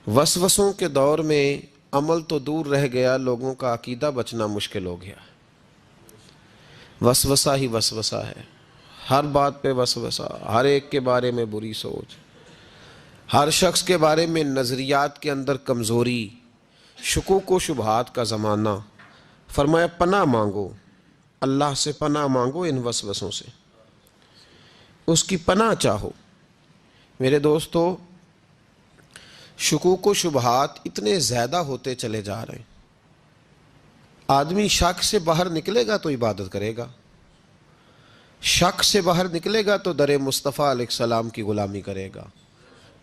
وسوسوں کے دور میں عمل تو دور رہ گیا، لوگوں کا عقیدہ بچنا مشکل ہو گیا۔ وسوسہ ہی وسوسہ ہے، ہر بات پہ وسوسہ، ہر ایک کے بارے میں بری سوچ، ہر شخص کے بارے میں نظریات کے اندر کمزوری، شکوک و شبہات کا زمانہ۔ فرمایا پناہ مانگو، اللہ سے پناہ مانگو ان وسوسوں سے، اس کی پناہ چاہو۔ میرے دوستو، شکوک و شبہات اتنے زیادہ ہوتے چلے جا رہے ہیں۔ آدمی شک سے باہر نکلے گا تو عبادت کرے گا، شک سے باہر نکلے گا تو در مصطفیٰ علیہ السلام کی غلامی کرے گا،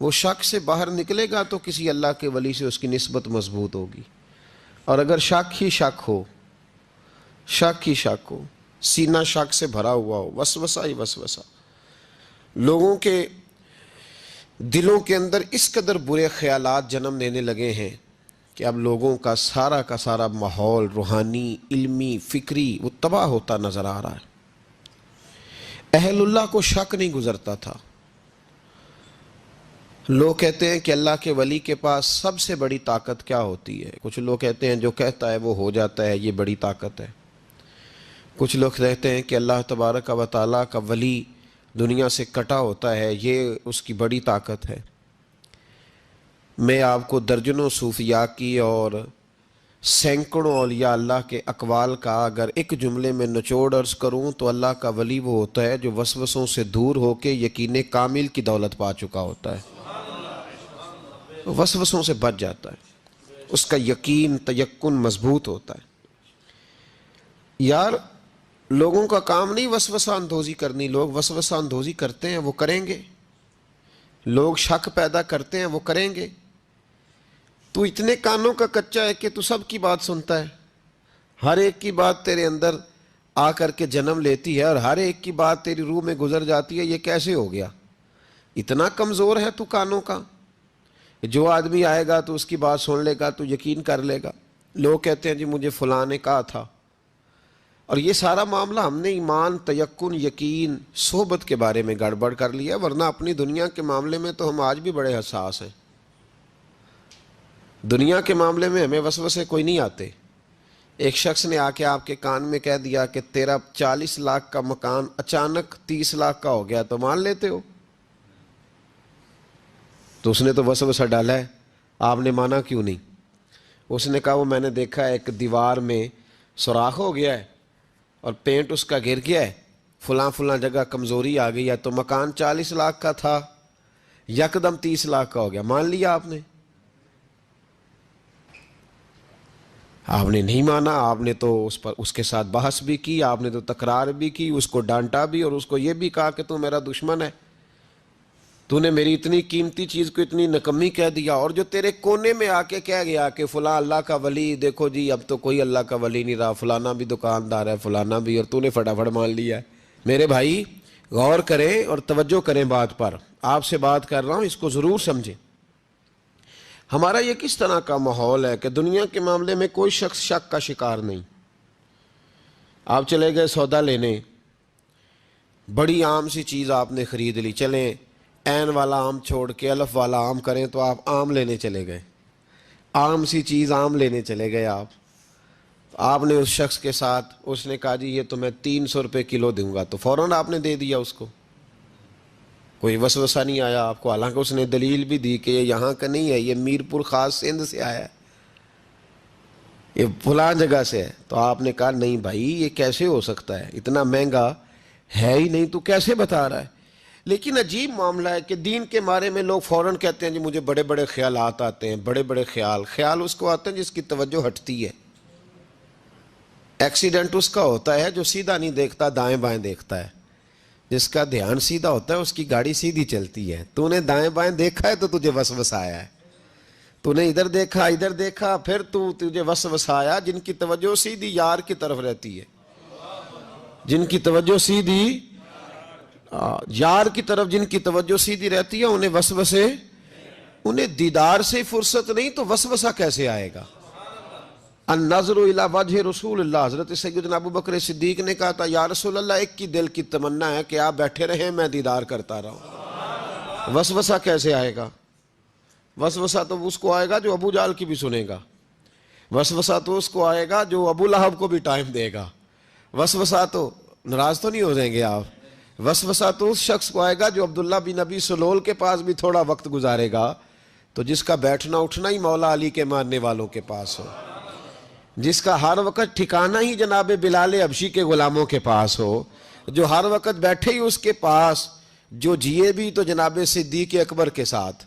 وہ شک سے باہر نکلے گا تو کسی اللہ کے ولی سے اس کی نسبت مضبوط ہوگی۔ اور اگر شک ہی شک ہو، شک ہی شک ہو، سینہ شک سے بھرا ہوا ہو، وسوسہ ہی وسوسہ، لوگوں کے دلوں کے اندر اس قدر برے خیالات جنم لینے لگے ہیں کہ اب لوگوں کا سارا ماحول روحانی، علمی، فکری وہ تباہ ہوتا نظر آ رہا ہے۔ اہل اللہ کو شک نہیں گزرتا تھا۔ لوگ کہتے ہیں کہ اللہ کے ولی کے پاس سب سے بڑی طاقت کیا ہوتی ہے؟ کچھ لوگ کہتے ہیں جو کہتا ہے وہ ہو جاتا ہے، یہ بڑی طاقت ہے۔ کچھ لوگ کہتے ہیں کہ اللہ تبارک و تعالیٰ کا ولی دنیا سے کٹا ہوتا ہے، یہ اس کی بڑی طاقت ہے۔ میں آپ کو درجنوں صوفیاء کی اور سینکڑوں اولیاء اللہ کے اقوال کا اگر ایک جملے میں نچوڑ عرض کروں تو اللہ کا ولی وہ ہوتا ہے جو وسوسوں سے دور ہو کے یقین کامل کی دولت پا چکا ہوتا ہے، وسوسوں سے بچ جاتا ہے، اس کا یقین تیقن مضبوط ہوتا ہے۔ یار لوگوں کا کام نہیں وسوسہ اندوزی کرنی، لوگ وسوسہ اندوزی کرتے ہیں وہ کریں گے، لوگ شک پیدا کرتے ہیں وہ کریں گے۔ تو اتنے کانوں کا کچا ہے کہ تو سب کی بات سنتا ہے، ہر ایک کی بات تیرے اندر آ کر کے جنم لیتی ہے اور ہر ایک کی بات تیری روح میں گزر جاتی ہے۔ یہ کیسے ہو گیا؟ اتنا کمزور ہے تو کانوں کا، جو آدمی آئے گا تو اس کی بات سن لے گا تو یقین کر لے گا۔ لوگ کہتے ہیں جی مجھے فلاں نے کہا تھا، اور یہ سارا معاملہ ہم نے ایمان، تیقن، یقین، صحبت کے بارے میں گڑبڑ کر لیا، ورنہ اپنی دنیا کے معاملے میں تو ہم آج بھی بڑے حساس ہیں۔ دنیا کے معاملے میں ہمیں وسوسے کوئی نہیں آتے۔ ایک شخص نے آ کے آپ کے کان میں کہہ دیا کہ تیرا 40 لاکھ کا مکان اچانک 30 لاکھ کا ہو گیا، تو مان لیتے ہو؟ تو اس نے تو وسوسہ ڈالا ہے، آپ نے مانا کیوں نہیں؟ اس نے کہا وہ میں نے دیکھا ہے ایک دیوار میں سوراخ ہو گیا ہے اور پینٹ اس کا گر گیا ہے، فلاں جگہ کمزوری آ گئی ہے، تو مکان 40 لاکھ کا تھا یکدم 30 لاکھ کا ہو گیا، مان لیا آپ نے؟ آپ نے نہیں مانا، آپ نے تو اس کے ساتھ بحث بھی کی، آپ نے تو تکرار بھی کی، اس کو ڈانٹا بھی اور اس کو یہ بھی کہا کہ تو میرا دشمن ہے، تو نے میری اتنی قیمتی چیز کو اتنی نکمی کہہ دیا۔ اور جو تیرے کونے میں آ کے کہہ گیا کہ فلاں اللہ کا ولی، دیکھو جی اب تو کوئی اللہ کا ولی نہیں رہا، فلانا بھی دکاندار ہے، فلانا بھی، اور تو نے فٹافٹ مان لیا ہے۔ میرے بھائی غور کریں اور توجہ کریں بات پر، آپ سے بات کر رہا ہوں، اس کو ضرور سمجھیں۔ ہمارا یہ کس طرح کا ماحول ہے کہ دنیا کے معاملے میں کوئی شخص شک کا شکار نہیں۔ آپ چلے گئے سودا لینے، بڑی عام سی چیز آپ نے خرید لی، چلیں عین والا آم چھوڑ کے الف والا آم کریں تو آپ آم لینے چلے گئے، عام سی چیز آم لینے چلے گئے آپ نے اس شخص کے ساتھ، اس نے کہا جی یہ تو میں 300 روپے کلو دوں گا، تو فوراً آپ نے دے دیا اس کو، کوئی وسوسہ نہیں آیا آپ کو، حالانکہ اس نے دلیل بھی دی کہ یہ یہاں کا نہیں ہے، یہ میر پور خاص سندھ سے آیا ہے، یہ فلاں جگہ سے ہے۔ تو آپ نے کہا نہیں بھائی یہ کیسے ہو سکتا ہے، اتنا مہنگا ہے ہی نہیں، تو کیسے بتا رہا ہے؟ لیکن عجیب معاملہ ہے کہ دین کے بارے میں لوگ فوراً کہتے ہیں جی مجھے بڑے بڑے خیالات آتے ہیں، بڑے بڑے خیال اس کو آتے ہیں جس کی توجہ ہٹتی ہے۔ ایکسیڈنٹ اس کا ہوتا ہے جو سیدھا نہیں دیکھتا، دائیں بائیں دیکھتا ہے، جس کا دھیان سیدھا ہوتا ہے اس کی گاڑی سیدھی چلتی ہے۔ تو نے دائیں بائیں دیکھا ہے تو تجھے وسوسہ آیا ہے، تو نے ادھر دیکھا پھر تجھے وسوسہ آیا۔ جن کی توجہ سیدھی یار کی طرف رہتی ہے، جن کی توجہ سیدھی یار کی طرف، جن کی توجہ سیدھی رہتی ہے، انہیں وسوسے، انہیں دیدار سے فرصت نہیں تو وسوسہ کیسے آئے گا؟ النظر الی وجہ رسول اللہ، حضرت سیدنا ابو بکر صدیق نے کہا تھا یا رسول اللہ ایک کی دل کی تمنا ہے کہ آپ بیٹھے رہیں میں دیدار کرتا رہوں، وسوسہ کیسے آئے گا؟ وسوسہ تو اس کو آئے گا جو ابو جال کی بھی سنے گا، وسوسہ تو اس کو آئے گا جو ابو لہب کو بھی ٹائم دے گا، وسوسہ تو ناراض تو نہیں ہو جائیں گے آپ، وسوسہ تو اس شخص کو آئے گا جو عبداللہ بن ابی سلول کے پاس بھی تھوڑا وقت گزارے گا، تو جس کا بیٹھنا اٹھنا ہی مولا علی کے ماننے والوں کے پاس ہو، جس کا ہر وقت ٹھکانہ ہی جناب بلال حبشی کے غلاموں کے پاس ہو، جو ہر وقت بیٹھے ہی اس کے پاس، جو جیے بھی تو جناب صدیق اکبر کے ساتھ،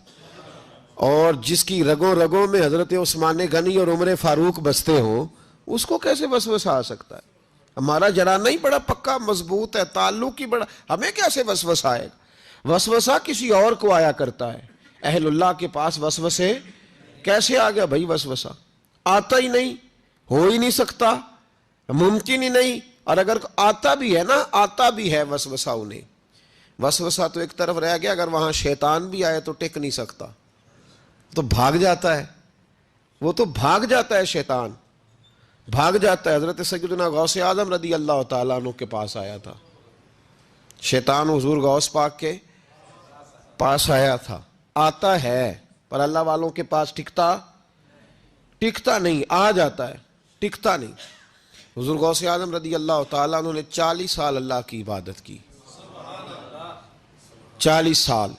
اور جس کی رگوں رگوں میں حضرت عثمان غنی اور عمر فاروق بستے ہوں، اس کو کیسے وسوسہ آ سکتا ہے؟ ہمارا جرانہ ہی بڑا پکا مضبوط ہے، تعلق ہی بڑا، ہمیں کیسے وسوسہ آئے گا؟ وسوسہ کسی اور کو آیا کرتا ہے، اہل اللہ کے پاس وسوسے کیسے آ گیا بھائی؟ وسوسہ آتا ہی نہیں، ہو ہی نہیں سکتا، ممکن ہی نہیں، اور اگر آتا بھی ہے نا، آتا بھی ہے وسوسہ انہیں، وسوسہ تو ایک طرف رہ گیا، اگر وہاں شیطان بھی آئے تو ٹک نہیں سکتا، تو بھاگ جاتا ہے، وہ تو بھاگ جاتا ہے، شیطان بھاگ جاتا ہے۔ حضرت سیدنا غوث اعظم رضی اللہ تعالیٰ عنہ کے پاس آیا تھا، شیطان حضور غوث پاک کے پاس آیا تھا، آتا ہے پر اللہ والوں کے پاس ٹکتا نہیں، آ جاتا ہے، ٹکتا نہیں۔ حضور غوث اعظم رضی اللہ تعالیٰ عنہ نے 40 سال اللہ کی عبادت کی، 40 سال۔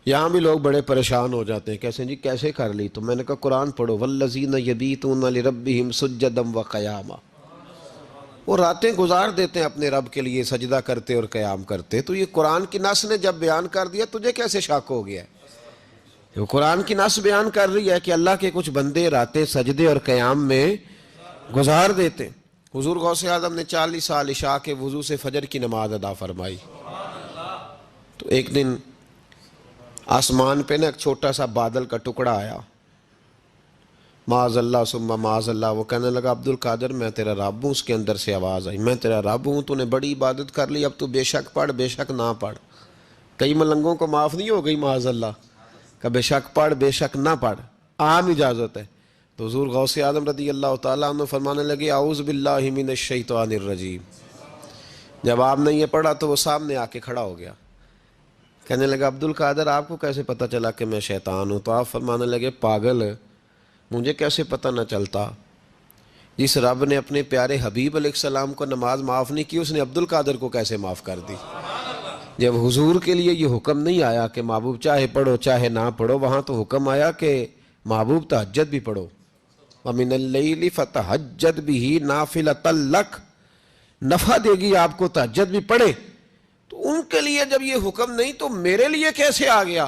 یہاں بھی لوگ بڑے پریشان ہو جاتے ہیں، کیسے جی کیسے کر لی؟ تو میں نے کہا قرآن پڑھو، والذین یبیتون لربہم سجدا وقیاما، وہ راتیں گزار دیتے ہیں اپنے رب کے لیے سجدہ کرتے اور قیام کرتے۔ تو یہ قرآن کی نص نے جب بیان کر دیا، تجھے کیسے شک ہو گیا؟ وہ قرآن کی نص بیان کر رہی ہے کہ اللہ کے کچھ بندے راتیں سجدے اور قیام میں گزار دیتے۔ حضور غوث اعظم نے 40 سال عشاء کے وضو سے فجر کی نماز ادا فرمائی۔ تو ایک دن آسمان پہ نا ایک چھوٹا سا بادل کا ٹکڑا آیا، معاذ اللہ ثم معاذ اللہ، وہ کہنے لگا عبد القادر میں تیرا رب ہوں۔ اس کے اندر سے آواز آئی، میں تیرا رب ہوں، تو نے بڑی عبادت کر لی، اب تو بے شک پڑھ بے شک نہ پڑھ۔ کئی ملنگوں کو معاف نہیں ہو گئی معاذ اللہ کہ بے شک پڑھ بے شک نہ پڑھ، عام اجازت ہے۔ تو حضور غوث اعظم رضی اللہ تعالیٰ عنہ فرمانے لگے اعوذ باللہ من الشیطان الرجیم۔ جب آپ نے یہ پڑھا تو وہ سامنے آ کے کھڑا ہو گیا، کہنے لگا عبد القادر آپ کو کیسے پتہ چلا کہ میں شیطان ہوں؟ تو آپ فرمانے لگے پاگل، مجھے کیسے پتہ نہ چلتا؟ جس رب نے اپنے پیارے حبیب علیہ السلام کو نماز معاف نہیں کی، اس نے عبد القادر کو کیسے معاف کر دی؟ جب حضور کے لیے یہ حکم نہیں آیا کہ محبوب چاہے پڑھو چاہے نہ پڑھو، وہاں تو حکم آیا کہ محبوب تہجد بھی پڑھو، وَمِنَ اللَّيْلِ فَتَہَجَّدْ بِهِ نَافِلَةً لَكَ، نفع دے گی آپ کو، تہجد بھی پڑھے۔ تو ان کے لیے جب یہ حکم نہیں تو میرے لیے کیسے آ گیا؟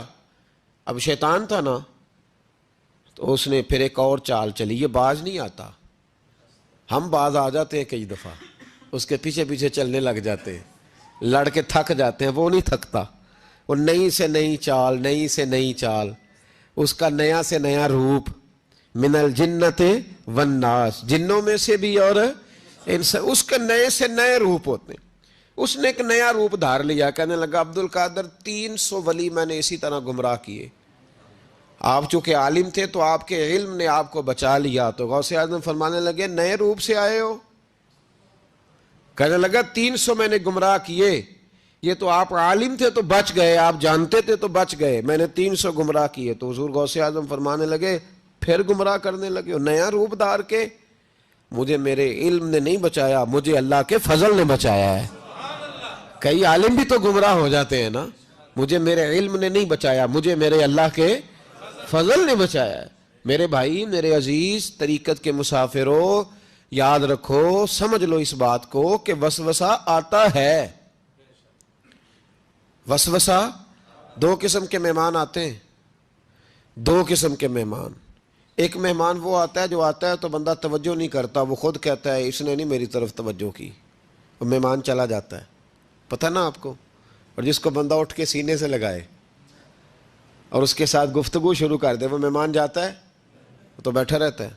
اب شیطان تھا نا، تو اس نے پھر ایک اور چال چلی، یہ باز نہیں آتا، ہم باز آ جاتے ہیں کئی دفعہ، اس کے پیچھے پیچھے چلنے لگ جاتے ہیں، لڑ کے تھک جاتے ہیں، وہ نہیں تھکتا، وہ نئی سے نئی چال، نئی سے نئی چال، اس کا نیا سے نیا روپ، من الجنت والناس، جنوں میں سے بھی اور اس کے نئے سے نئے روپ ہوتے ہیں۔ اس نے ایک نیا روپ دھار لیا، کہنے لگا عبد القادر 300 ولی میں نے اسی طرح گمراہ کیے، آپ چونکہ عالم تھے تو آپ کے علم نے آپ کو بچا لیا۔ تو غوث اعظم فرمانے لگے نئے روپ سے آئے ہو؟ کہنے لگا 300 میں نے گمراہ کیے، یہ تو آپ عالم تھے تو بچ گئے، آپ جانتے تھے تو بچ گئے، میں نے 300 گمراہ کیے۔ تو حضور غوث اعظم فرمانے لگے پھر گمراہ کرنے لگے ہو نیا روپ دھار کے؟ مجھے میرے علم نے نہیں بچایا، مجھے اللہ کے فضل نے بچایا ہے۔ کئی عالم بھی تو گمراہ ہو جاتے ہیں نا، مجھے میرے علم نے نہیں بچایا، مجھے میرے اللہ کے فضل نے بچایا ہے۔ میرے بھائی، میرے عزیز طریقت کے مسافروں، یاد رکھو، سمجھ لو اس بات کو کہ وسوسہ آتا ہے۔ وسوسہ، دو قسم کے مہمان آتے ہیں، دو قسم کے مہمان۔ ایک مہمان وہ آتا ہے جو آتا ہے تو بندہ توجہ نہیں کرتا، وہ خود کہتا ہے اس نے نہیں میری طرف توجہ کی، وہ مہمان چلا جاتا ہے، پتہ نا آپ کو۔ اور جس کو بندہ اٹھ کے سینے سے لگائے اور اس کے ساتھ گفتگو شروع کر دے، وہ مہمان جاتا ہے؟ وہ تو بیٹھا رہتا ہے،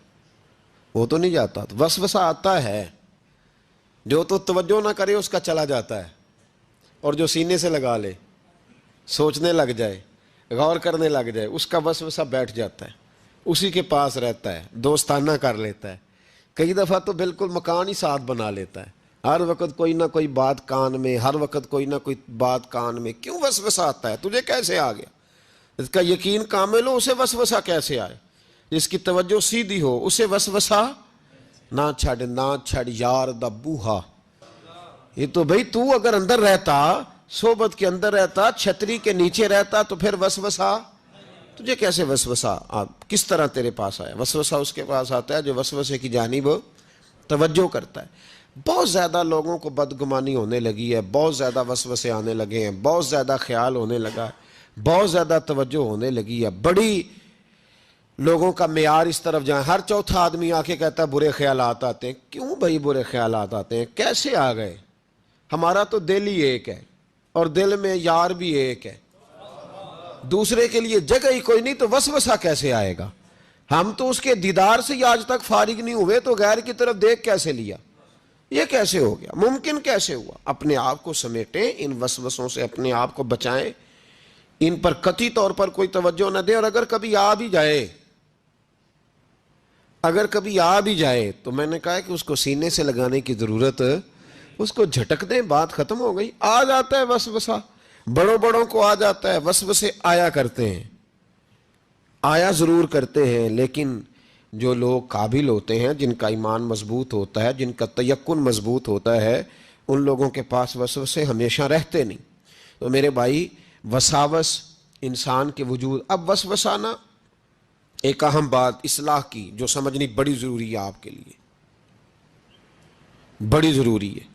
وہ تو نہیں جاتا۔ تو وسوسہ آتا ہے، جو تو توجہ نہ کرے اس کا چلا جاتا ہے، اور جو سینے سے لگا لے، سوچنے لگ جائے، غور کرنے لگ جائے، اس کا وسوسہ بیٹھ جاتا ہے، اسی کے پاس رہتا ہے، دوستانہ کر لیتا ہے، کئی دفعہ تو بالکل مکان ہی ساتھ بنا لیتا ہے، ہر وقت کوئی نہ کوئی بات کان میں، ہر وقت کوئی نہ کوئی بات کان میں۔ کیوں وسوسہ آتا ہے؟ تجھے کیسے آ گیا؟ اس کا یقین کامل ہو اسے وسوسہ کیسے آئے؟ جس کی توجہ سیدھی ہو اسے وسوسہ نہ چھڑ یار دا بوہا. یہ تو بھئی تو اگر اندر رہتا، صحبت کے اندر رہتا، چھتری کے نیچے رہتا، تو پھر وسوسہ تجھے کیسے وسوسہ کس طرح تیرے پاس آیا؟ وسوسہ اس کے پاس آتا ہے جو وسوسے کی جانب توجہ کرتا ہے. بہت زیادہ لوگوں کو بدگمانی ہونے لگی ہے، بہت زیادہ وسوسے آنے لگے ہیں، بہت زیادہ خیال ہونے لگا ہے، بہت زیادہ توجہ ہونے لگی ہے. بڑی لوگوں کا معیار اس طرف جائیں، ہر چوتھا آدمی آ کے کہتا ہے برے خیالات آتے ہیں. کیوں بھائی برے خیالات آتے ہیں؟ کیسے آ گئے؟ ہمارا تو دل ہی ایک ہے، اور دل میں یار بھی ایک ہے، دوسرے کے لیے جگہ ہی کوئی نہیں، تو وسوسہ کیسے آئے گا؟ ہم تو اس کے دیدار سے ہی آج تک فارغ نہیں ہوئے، تو غیر کی طرف دیکھ کیسے لیا؟ یہ کیسے ہو گیا؟ ممکن کیسے ہوا؟ اپنے آپ کو سمیٹیں، ان وسوسوں سے اپنے آپ کو بچائیں، ان پر قطعی طور پر کوئی توجہ نہ دیں. اور اگر کبھی آ بھی جائے تو میں نے کہا کہ اس کو سینے سے لگانے کی ضرورت، اس کو جھٹک دیں، بات ختم ہو گئی. آ جاتا ہے وسوسہ، بڑوں کو آ جاتا ہے، وسوسے آیا کرتے ہیں، آیا ضرور کرتے ہیں. لیکن جو لوگ قابل ہوتے ہیں، جن کا ایمان مضبوط ہوتا ہے، جن کا تیقن مضبوط ہوتا ہے، ان لوگوں کے پاس وسوسے ہمیشہ رہتے نہیں. تو میرے بھائی، وساوس انسان کے وجود. اب وسوسہ نا ایک اہم بات اصلاح کی جو سمجھنی بڑی ضروری ہے، آپ کے لیے بڑی ضروری ہے.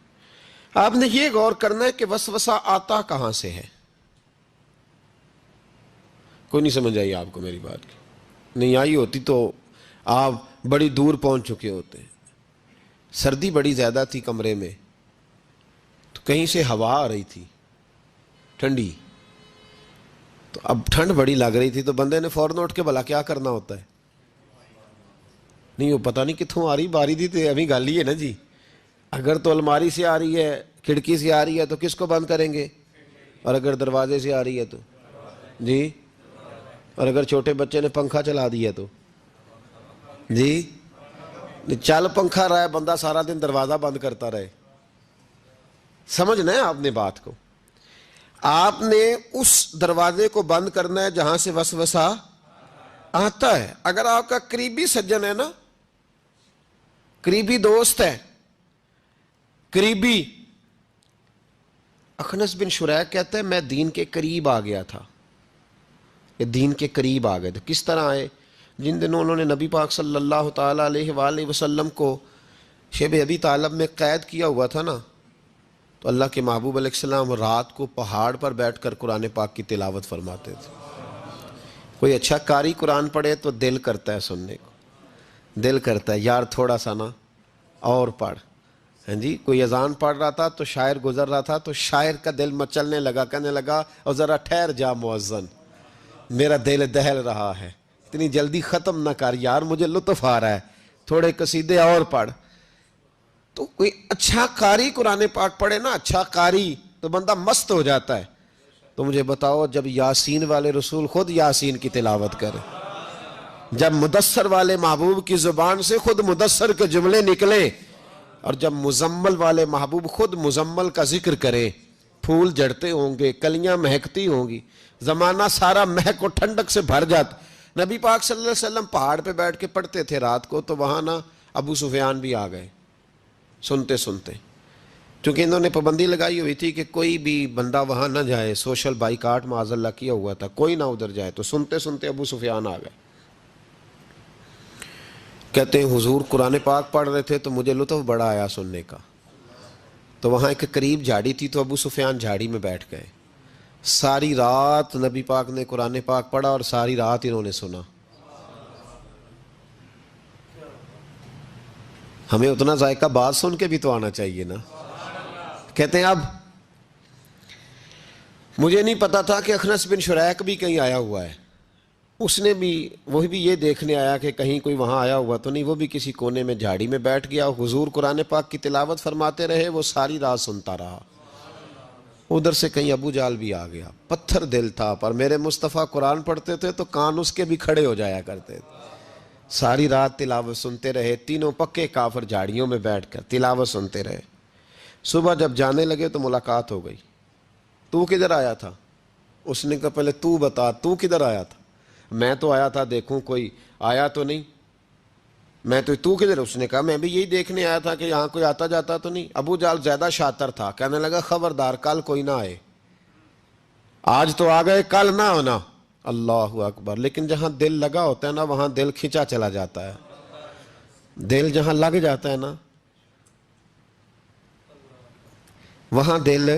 آپ نے یہ غور کرنا ہے کہ وسوسہ آتا کہاں سے ہے. کوئی نہیں سمجھ آئی آپ کو میری بات کی؟ نہیں آئی ہوتی تو آپ بڑی دور پہنچ چکے ہوتے. سردی بڑی زیادہ تھی کمرے میں، تو کہیں سے ہوا آ رہی تھی ٹھنڈی، تو اب ٹھنڈ بڑی لگ رہی تھی، تو بندے نے فوراً اٹھ کے بھلا کیا کرنا ہوتا ہے؟ نہیں وہ پتہ نہیں کتوں آ رہی، باری تھی تو ابھی گل ہی ہے نا جی. اگر تو الماری سے آ رہی ہے، کھڑکی سے آ رہی ہے، تو کس کو بند کریں گے؟ اور اگر دروازے سے آ رہی ہے تو جی، اور اگر چھوٹے بچے نے پنکھا چلا دیا تو جی، چل پنکھا رہا ہے، بندہ سارا دن دروازہ بند کرتا رہے. سمجھنا ہے آپ نے بات کو. آپ نے اس دروازے کو بند کرنا ہے جہاں سے وسوسہ آتا ہے. اگر آپ کا قریبی سجن ہے نا، قریبی دوست ہے، قریبی، اخنس بن شریح کہتا ہے میں دین کے قریب آ گیا تھا. یہ دین کے قریب آ گئے تھے. کس طرح آئے؟ جن دنوں انہوں نے نبی پاک صلی اللہ تعالیٰ علیہ وآلہ وسلم کو شیب ابی طالب میں قید کیا ہوا تھا نا، تو اللہ کے محبوب علیہ السلام رات کو پہاڑ پر بیٹھ کر قرآن پاک کی تلاوت فرماتے تھے. کوئی اچھا قاری قرآن پڑھے تو دل کرتا ہے سننے کو، دل کرتا ہے یار تھوڑا سا نا اور پڑھ. ہاں جی، کوئی اذان پڑھ رہا تھا تو شاعر گزر رہا تھا، تو شاعر کا دل مچلنے لگا، کہنے لگا اور ذرا ٹھہر جا مؤذن، میرا دل دہل رہا ہے، اتنی جلدی ختم نہ کر یار، مجھے لطف آ رہا ہے، تھوڑے قصیدے اور پڑھ. تو کوئی اچھا قاری قرآن پاک پڑھے نا، اچھا قاری، تو بندہ مست ہو جاتا ہے. تو مجھے بتاؤ، جب یاسین والے رسول خود یاسین کی تلاوت کرے، جب مدثر والے محبوب کی زبان سے خود مدثر کے جملے نکلے، اور جب مزمل والے محبوب خود مزمل کا ذکر کرے، پھول جڑتے ہوں گے، کلیاں مہکتی ہوں گی، زمانہ سارا مہک و ٹھنڈک سے بھر جاتا. نبی پاک صلی اللہ علیہ وسلم پہاڑ پہ بیٹھ کے پڑھتے تھے رات کو، تو وہاں نا ابو سفیان بھی آ گئے سنتے سنتے، کیونکہ انہوں نے پابندی لگائی ہوئی تھی کہ کوئی بھی بندہ وہاں نہ جائے، سوشل بائیکاٹ معاذ اللہ کیا ہوا تھا، کوئی نہ ادھر جائے. تو سنتے سنتے ابو سفیان آ گئے. کہتے ہیں حضور قرآن پاک پڑھ رہے تھے تو مجھے لطف بڑا آیا سننے کا. تو وہاں ایک قریب جھاڑی تھی، تو ابو سفیان جھاڑی میں بیٹھ گئے. ساری رات نبی پاک نے قرآن پاک پڑھا، اور ساری رات انہوں نے سنا. ہمیں اتنا ذائقہ بات سن کے بھی تو آنا چاہیے نا. کہتے ہیں اب مجھے نہیں پتا تھا کہ اخنس بن شریح بھی کہیں آیا ہوا ہے. اس نے بھی، وہی بھی یہ دیکھنے آیا کہ کہیں کوئی وہاں آیا ہوا تو نہیں. وہ بھی کسی کونے میں جھاڑی میں بیٹھ گیا. حضور قرآن پاک کی تلاوت فرماتے رہے، وہ ساری رات سنتا رہا. ادھر سے کہیں ابو جال بھی آ گیا. پتھر دل تھا، پر میرے مصطفیٰ قرآن پڑھتے تھے تو کان اس کے بھی کھڑے ہو جایا کرتے تھے. ساری رات تلاوت سنتے رہے. تینوں پکے کافر جھاڑیوں میں بیٹھ کر تلاوت سنتے رہے. صبح جب جانے لگے تو ملاقات ہو گئی. تو کدھر آیا تھا؟ اس نے کہا پہلے تو بتا تو کدھر آیا تھا؟ میں تو آیا تھا دیکھوں کوئی آیا تو نہیں، میں تو کدھر؟ اس نے کہا میں بھی یہی دیکھنے آیا تھا کہ یہاں کوئی آتا جاتا تو نہیں۔ ابو جہل زیادہ شاطر تھا، کہنے لگا خبردار کل کوئی نہ آئے، آج تو آ گئے کل نہ ہونا۔ اللہ اکبر! لیکن جہاں دل لگا ہوتا ہے نا وہاں دل کھینچا چلا جاتا ہے، دل جہاں لگ جاتا ہے نا وہاں دل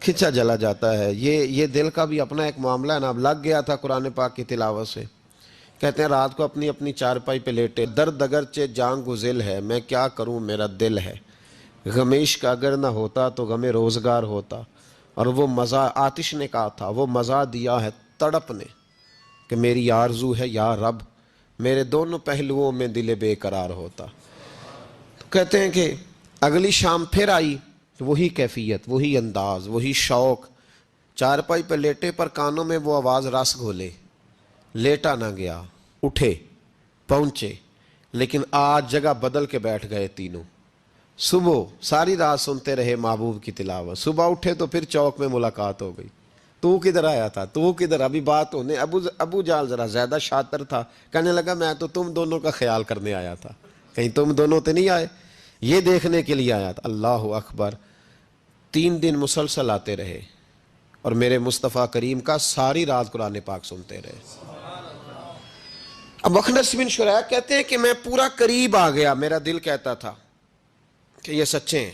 کھینچا چلا جاتا ہے۔ یہ دل کا بھی اپنا ایک معاملہ ہے نا۔ اب لگ گیا تھا قرآن پاک کی تلاوت سے، کہتے ہیں رات کو اپنی اپنی چارپائی پہ لیٹے، درد اگرچہ جان گزل ہے میں کیا کروں میرا دل ہے، غمیش کا اگر نہ ہوتا تو غم روزگار ہوتا، اور وہ مزہ آتش نے کہا تھا وہ مزہ دیا ہے تڑپ نے کہ میری آرزو ہے یا رب میرے دونوں پہلوؤں میں دل بے قرار ہوتا۔ تو کہتے ہیں کہ اگلی شام پھر آئی، وہی کیفیت، وہی انداز، وہی شوق، چارپائی پہ لیٹے پر کانوں میں وہ آواز رس گھولے، لیٹا نہ گیا، اٹھے پہنچے، لیکن آج جگہ بدل کے بیٹھ گئے تینوں۔ صبح ساری رات سنتے رہے محبوب کی تلاوت، صبح اٹھے تو پھر چوک میں ملاقات ہو گئی، تو کدھر آیا تھا، تو کدھر؟ ابھی بات ہونے۔ ابو جہل ذرا زیادہ شاطر تھا، کہنے لگا میں تو تم دونوں کا خیال کرنے آیا تھا، کہیں تم دونوں تو نہیں آئے، یہ دیکھنے کے لیے آیا تھا۔ اللہ اکبر! 3 دن مسلسل آتے رہے اور میرے مصطفیٰ کریم کا ساری رات قرآن پاک سنتے رہے۔ اب اخنس بن شریح کہتے ہیں کہ میں پورا قریب آ گیا، میرا دل کہتا تھا کہ یہ سچے ہیں۔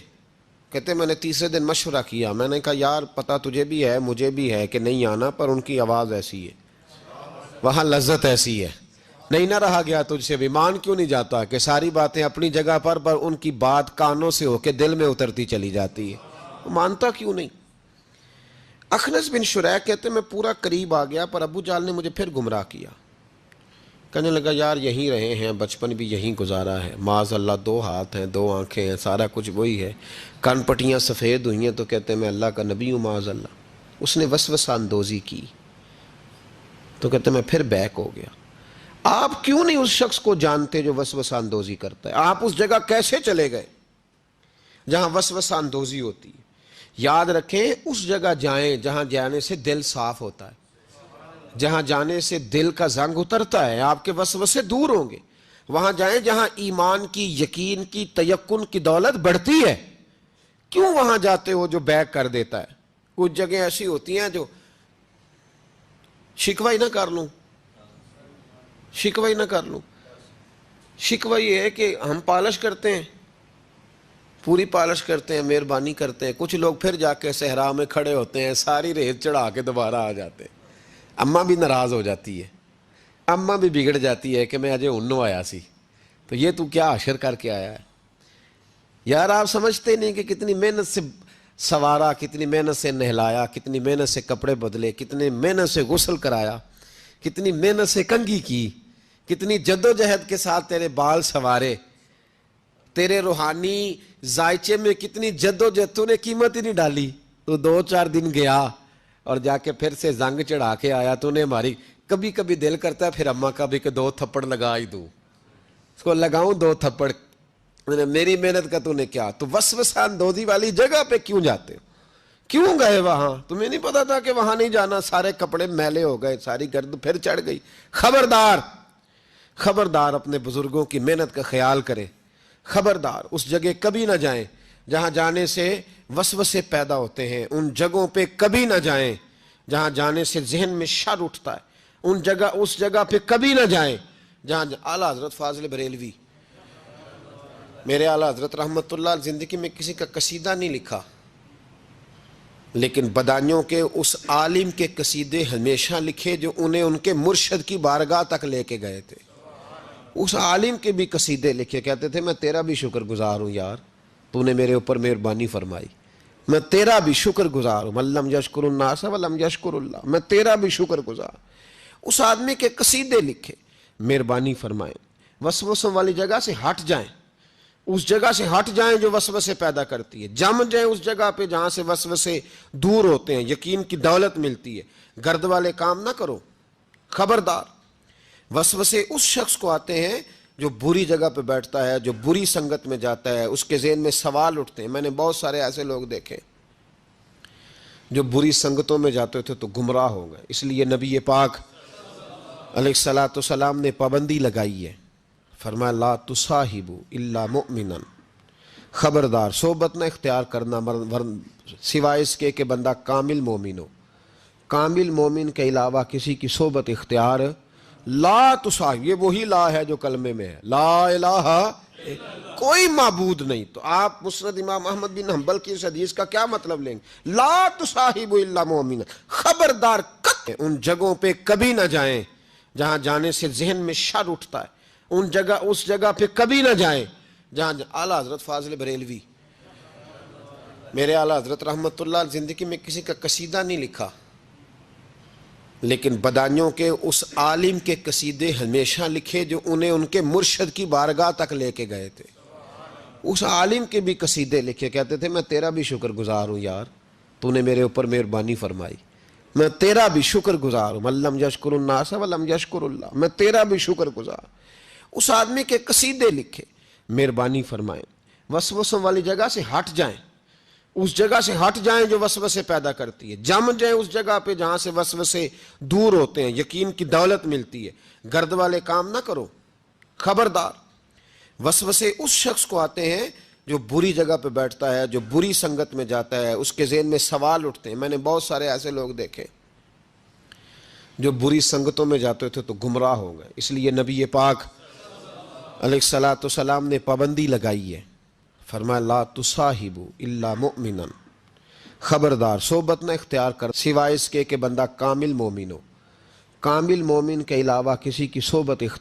کہتے ہیں میں نے تیسرے دن مشورہ کیا، میں نے کہا یار پتہ تجھے بھی ہے مجھے بھی ہے کہ نہیں آنا، پر ان کی آواز ایسی ہے، وہاں لذت ایسی ہے، نہیں نہ رہا گیا تجھ سے بھی۔ مان کیوں نہیں جاتا کہ ساری باتیں اپنی جگہ پر ان کی بات کانوں سے ہو کے دل میں اترتی چلی جاتی ہے، مانتا کیوں نہیں؟ اخنس بن شریح کہتے ہیں میں پورا قریب آ گیا پر ابو جہل نے مجھے پھر گمراہ کیا، کہنے لگا یار یہیں رہے ہیں، بچپن بھی یہیں گزارا ہے، معاذ اللہ 2 ہاتھ ہیں 2 آنکھیں ہیں، سارا کچھ وہی ہے، کان پٹیاں سفید ہوئی ہیں تو کہتے ہیں میں اللہ کا نبی ہوں معاذ اللہ۔ اس نے وسوسہ اندوزی کی تو کہتے ہیں میں پھر بیک ہو گیا۔ آپ کیوں نہیں اس شخص کو جانتے جو وسوسہ اندوزی کرتا ہے؟ آپ اس جگہ کیسے چلے گئے جہاں وسوسہ اندوزی ہوتی ہے؟ یاد رکھیں اس جگہ جائیں جہاں جانے سے دل صاف ہوتا ہے، جہاں جانے سے دل کا زنگ اترتا ہے، آپ کے وسوسے دور ہوں گے۔ وہاں جائیں جہاں ایمان کی، یقین کی، تیقن کی دولت بڑھتی ہے۔ کیوں وہاں جاتے ہو جو بیک کر دیتا ہے؟ کچھ جگہیں ایسی ہوتی ہیں جو شکوہ ہی نہ کر لوں، شکوہ ہی نہ کر لوں۔ شکوہ یہ ہے کہ ہم پالش کرتے ہیں، پوری پالش کرتے ہیں، مہربانی کرتے ہیں، کچھ لوگ پھر جا کے صحرا میں کھڑے ہوتے ہیں، ساری ریت چڑھا کے دوبارہ آ جاتے ہیں۔ اماں بھی ناراض ہو جاتی ہے، اماں بھی بگڑ جاتی ہے کہ میں اجے انہوں آیا سی تو یہ تو کیا حشر کر کے آیا ہے۔ یار آپ سمجھتے نہیں کہ کتنی محنت سے سوارا، کتنی محنت سے نہلایا، کتنی محنت سے کپڑے بدلے، کتنی محنت سے غسل کرایا، کتنی محنت سے کنگھی کی، کتنی جد و جہد کے ساتھ تیرے بال سنوارے، تیرے روحانی ذائچے میں کتنی جد و جہد، تو نے قیمت ہی نہیں ڈالی، تو 2-4 دن گیا اور جا کے پھر سے زنگ چڑھا کے آیا۔ تو نے ہماری کبھی کبھی دل کرتا ہے پھر اماں کا بھی کہ 2 تھپڑ لگا ہی دوں، اس کو لگاؤں 2 تھپڑ، میری محنت کا تو نے کیا۔ تو وسوسہ اندوزی والی جگہ پہ کیوں جاتے ہو؟ کیوں گئے وہاں؟ تمہیں نہیں پتا تھا کہ وہاں نہیں جانا؟ سارے کپڑے میلے ہو گئے، ساری گرد پھر چڑھ گئی۔ خبردار، خبردار اپنے بزرگوں کی محنت کا خیال کرے، خبردار اس جگہ کبھی نہ جائیں جہاں جانے سے وسوسے پیدا ہوتے ہیں، ان جگہوں پہ کبھی نہ جائیں جہاں جانے سے ذہن میں شر اٹھتا ہے، اس جگہ پہ کبھی نہ جائیں جہاں اعلیٰ حضرت فاضل بریلوی، میرے اعلیٰ حضرت رحمت اللہ علیہ زندگی میں کسی کا قصیدہ نہیں لکھا، لیکن بدانیوں کے اس عالم کے قصیدے ہمیشہ لکھے جو انہیں ان کے مرشد کی بارگاہ تک لے کے گئے تھے۔ اس عالم کے بھی قصیدے لکھے، کہتے تھے میں تیرا بھی شکر گزار ہوں یار، تو نے میرے اوپر مہربانی فرمائی، میں تیرا بھی شکر گزار ہوں، من لم یشکر الناس ولم یشکر اللہ، میں تیرا بھی شکر گزار۔ اس آدمی کے قصیدے لکھے، مہربانی فرمائیں، وسوسوں والی جگہ سے ہٹ جائیں، اس جگہ سے ہٹ جائیں جو وسوسے پیدا کرتی ہے، جم جائیں اس جگہ پہ جہاں سے وسوسے دور ہوتے ہیں، یقین کی دولت ملتی ہے۔ گرد والے کام نہ کرو، خبردار۔ وسوسے اس شخص کو آتے ہیں جو بری جگہ پہ بیٹھتا ہے، جو بری سنگت میں جاتا ہے، اس کے ذہن میں سوال اٹھتے ہیں۔ میں نے بہت سارے ایسے لوگ دیکھے جو بری سنگتوں میں جاتے تھے تو گمراہ ہو گئے، اس لیے نبی پاک علیہ الصلوۃ والسلام نے پابندی لگائی ہے، فرمایا لا تصاحبوا الا مؤمنا، خبردار صحبت نہ اختیار کرنا سوائے اس کے کہ بندہ کامل مومن ہو، کامل مومن کے علاوہ کسی کی صحبت اختیار لا تصاحب، یہ وہی لا ہے جو کلمے میں ہے، لا الہ کوئی معبود نہیں۔ تو آپ مسند امام احمد بن حنبل کی اس حدیث کا کیا مطلب لیں گے؟ لا تصاحبوا الا مومنا، خبردار ان جگہوں پہ کبھی نہ جائیں جہاں جانے سے ذہن میں شر اٹھتا ہے، اس جگہ پہ کبھی نہ جائیں جہاں اعلیٰ حضرت فاضل بریلوی، میرے اعلیٰ حضرت رحمت اللہ، زندگی میں کسی کا قصیدہ نہیں لکھا، لیکن بدانیوں کے اس عالم کے قصیدے ہمیشہ لکھے جو انہیں ان کے مرشد کی بارگاہ تک لے کے گئے تھے۔ اس عالم کے بھی قصیدے لکھے، کہتے تھے میں تیرا بھی شکر گزار ہوں یار، تو نے میرے اوپر مہربانی فرمائی، میں تیرا بھی شکر گزار ہوں، من لم یشکر الناس ولم یشکر اللہ، میں تیرا بھی شکر گزار۔ اس آدمی کے قصیدے لکھے، مہربانی فرمائیں، وسوسوں والی جگہ سے ہٹ جائیں، اس جگہ سے ہٹ جائیں جو وسوسے پیدا کرتی ہے، جم جائیں اس جگہ پہ جہاں سے وسوسے دور ہوتے ہیں، یقین کی دولت ملتی ہے، گرد والے کام نہ کرو، خبردار۔ وسوسے اس شخص کو آتے ہیں جو بری جگہ پہ بیٹھتا ہے، جو بری سنگت میں جاتا ہے، اس کے ذہن میں سوال اٹھتے ہیں۔ میں نے بہت سارے ایسے لوگ دیکھے جو بری سنگتوں میں جاتے تھے تو گمراہ ہو گئے، اس لیے نبی پاک علیہ الصلوۃ والسلام نے پابندی لگائی ہے، فرمایا لا تصاحبوا الا مؤمنا، خبردار صحبت نہ اختیار کر سوائے اس کے کہ بندہ کامل مومن ہو، کامل مومن کے علاوہ کسی کی صحبت اختیار